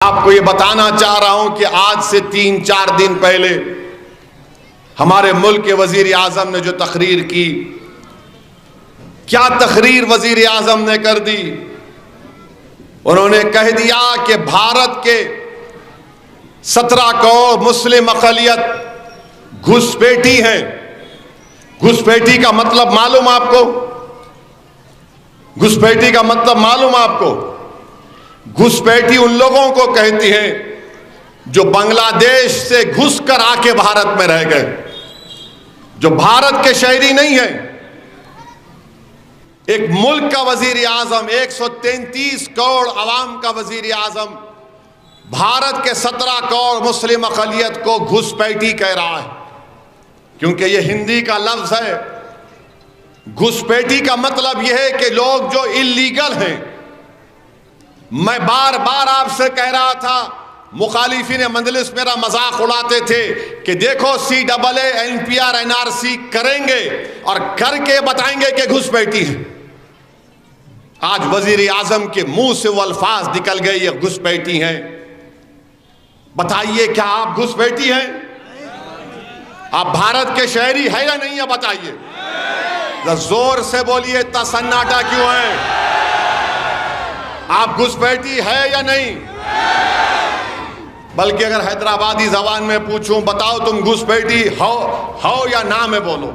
आपको ये बताना चाह रहा हूं कि आज से 3-4 दिन पहले हमारे मुल्क के वजीर आजम ने जो तकरीर की, क्या तकरीर वजीर आजम ने कर दी। उन्होंने कह दिया कि भारत के 17 करोड़ मुस्लिम अक़लियत घुसपैठी हैं। घुसपैठी का मतलब मालूम आपको? घुसपैठी का मतलब मालूम आपको? घुसपैठी उन लोगों को कहती है जो बांग्लादेश से घुस कर आके भारत में रह गए, जो भारत के शहरी नहीं है। एक मुल्क का वजीर आजम, 133 करोड़ अवाम का वजीर आजम भारत के 17 करोड़ मुस्लिम अक़लियत को घुसपैठी कह रहा है, क्योंकि यह हिंदी का लफ्ज है। घुसपैठी का मतलब यह है कि लोग जो इल्लीगल हैं। मैं बार बार आपसे कह रहा था, मुखालिफिन मजलिस मेरा मजाक उड़ाते थे कि देखो CAA NPR NRC करेंगे और करके बताएंगे कि घुसपैठी है। आज वजीर आजम के मुंह से वो अल्फाज निकल गए, ये घुसपैठी हैं। बताइए, क्या आप घुसपैठी हैं? आप भारत के शहरी है या नहीं है? बताइए, जोर से बोलिए, इतना सन्नाटा क्यों है? आप घुसपैठी है या नहीं? बल्कि अगर हैदराबादी जबान में पूछूं, बताओ तुम घुसपैठी हो या ना में बोलो।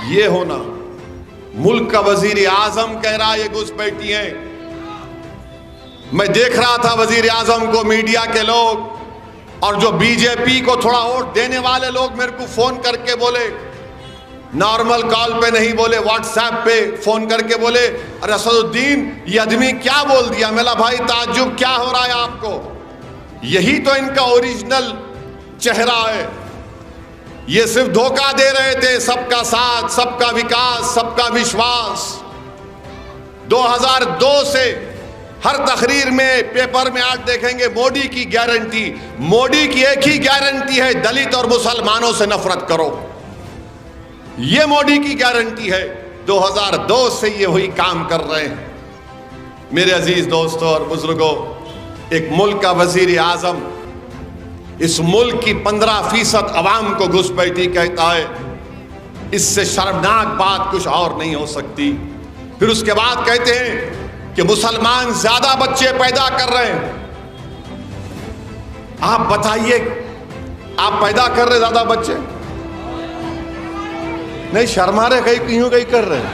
ये होना, मुल्क का वजीर आजम कह रहा है ये घुसपैठी है। मैं देख रहा था वजीर आजम को मीडिया के लोग और जो बीजेपी को थोड़ा वोट देने वाले लोग मेरे को फोन करके बोले, नॉर्मल कॉल पे नहीं बोले, व्हाट्सएप पे फोन करके बोले, अरे असदुद्दीन ये आदमी क्या बोल दिया। मेरा भाई ताज्जुब क्या हो रहा है आपको? यही तो इनका ओरिजिनल चेहरा है। ये सिर्फ धोखा दे रहे थे, सबका साथ, सबका विकास, सबका विश्वास। 2002 से हर तकरीर में, पेपर में आज देखेंगे मोदी की गारंटी। मोदी की एक ही गारंटी है, दलित और मुसलमानों से नफरत करो। ये मोदी की गारंटी है। 2002 से ये वही काम कर रहे हैं। मेरे अजीज दोस्तों और बुजुर्गों, एक मुल्क का वजीर आजम इस मुल्क की 15% अवाम को घुसपैठी कहता है, इससे शर्मनाक बात कुछ और नहीं हो सकती। फिर उसके बाद कहते हैं कि मुसलमान ज्यादा बच्चे पैदा कर रहे हैं। आप बताइए, आप पैदा कर रहे ज्यादा बच्चे? नहीं, शर्मा रहे, कहीं कर रहे हैं।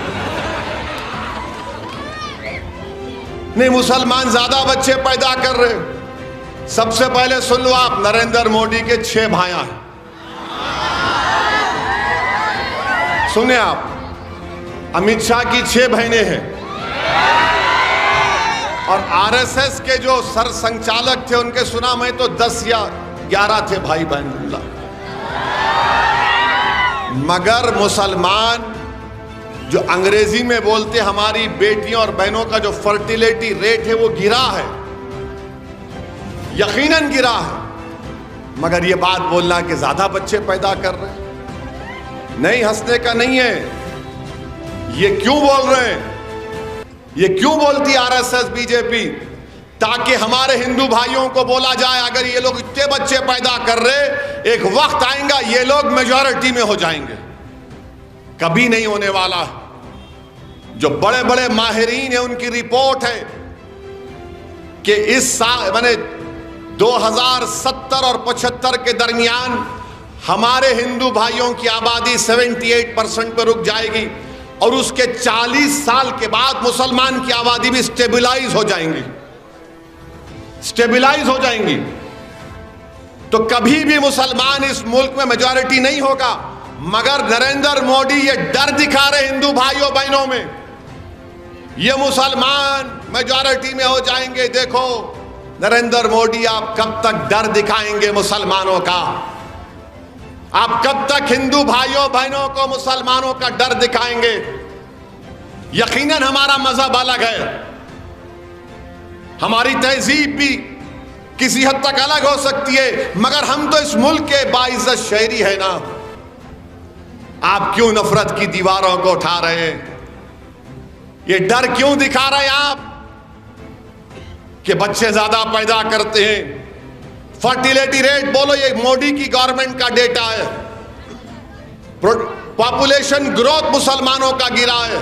नहीं, मुसलमान ज्यादा बच्चे पैदा कर रहे। सबसे पहले सुन लो आप, नरेंद्र मोदी के 6 भाइयां हैं। सुने आप, अमित शाह की 6 बहनें हैं और RSS के जो सर संचालक थे उनके सुना मैं तो 10 या 11 थे भाई बहन। मगर मुसलमान जो अंग्रेजी में बोलते, हमारी बेटियों और बहनों का जो फर्टिलिटी रेट है वो गिरा है, यकीनन गिरा है। मगर ये बात बोलना कि ज्यादा बच्चे पैदा कर रहे हैं, नहीं, हंसने का नहीं है। ये क्यों बोल रहे हैं? ये क्यों बोलती RSS बीजेपी? ताकि हमारे हिंदू भाइयों को बोला जाए, अगर ये लोग इतने बच्चे पैदा कर रहे, एक वक्त आएगा ये लोग मेजॉरिटी में हो जाएंगे। कभी नहीं होने वाला। जो बड़े बड़े माहिरीन हैं उनकी रिपोर्ट है कि इस साल माने 2070 और 75 के दरमियान हमारे हिंदू भाइयों की आबादी 78% पर रुक जाएगी और उसके 40 साल के बाद मुसलमान की आबादी भी स्टेबलाइज हो जाएंगी। स्टेबलाइज हो जाएंगी। तो कभी भी मुसलमान इस मुल्क में मेजॉरिटी नहीं होगा। मगर नरेंद्र मोदी ये डर दिखा रहे हिंदू भाइयों बहनों में, ये मुसलमान मेजॉरिटी में हो जाएंगे। देखो नरेंद्र मोदी, आप कब तक डर दिखाएंगे मुसलमानों का? आप कब तक हिंदू भाइयों बहनों को मुसलमानों का डर दिखाएंगे? यकीनन हमारा मजहब अलग है, हमारी तहजीब भी किसी हद तक अलग हो सकती है, मगर हम तो इस मुल्क के बाइज्जत शहरी है ना। आप क्यों नफरत की दीवारों को उठा रहे हैं? ये डर क्यों दिखा रहे हैं आप? कि बच्चे ज्यादा पैदा करते हैं। फर्टिलिटी रेट बोलो, ये मोदी की गवर्नमेंट का डेटा है। पॉपुलेशन ग्रोथ मुसलमानों का गिरा है।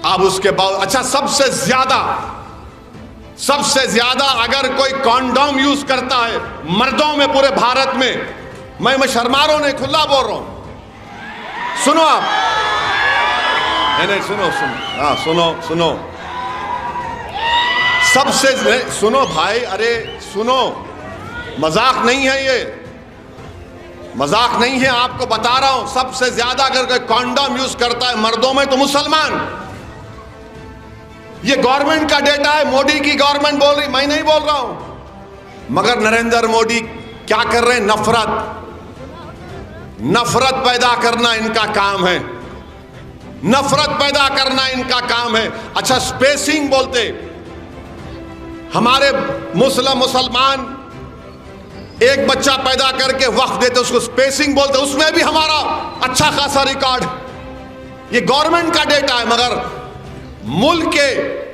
अब उसके बाद अच्छा, सबसे ज्यादा अगर कोई कॉन्डोम यूज करता है मर्दों में पूरे भारत में, मैं शर्मा रहा हूं, नहीं खुला बोल रहा हूं, सुनो आप, नहीं सुनो, सबसे सुनो भाई, अरे सुनो, मजाक नहीं है ये, मजाक नहीं है, आपको बता रहा हूं। सबसे ज्यादा अगर कोई कॉन्डोम यूज करता है मर्दों में तो मुसलमान। ये गवर्नमेंट का डेटा है, मोदी की गवर्नमेंट बोल रही, मैं नहीं बोल रहा हूं। मगर नरेंद्र मोदी क्या कर रहे हैं? नफरत पैदा करना इनका काम है, नफरत पैदा करना इनका काम है। अच्छा, स्पेसिंग बोलते, हमारे मुसलमान एक बच्चा पैदा करके वक्फ देते, उसको स्पेसिंग बोलते, उसमें भी हमारा अच्छा खासा रिकॉर्ड। ये गवर्नमेंट का डेटा है। मगर मुल्क के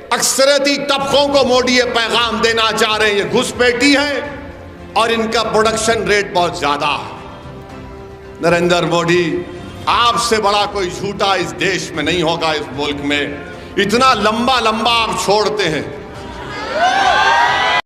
अक्सरियती तबकों को मोदी ये पैगाम देना चाह रहे हैं, ये घुसपैठी है और इनका प्रोडक्शन रेट बहुत ज्यादा है। नरेंद्र मोदी, आपसे बड़ा कोई झूठा इस देश में नहीं होगा, इस मुल्क में। इतना लंबा आप छोड़ते हैं।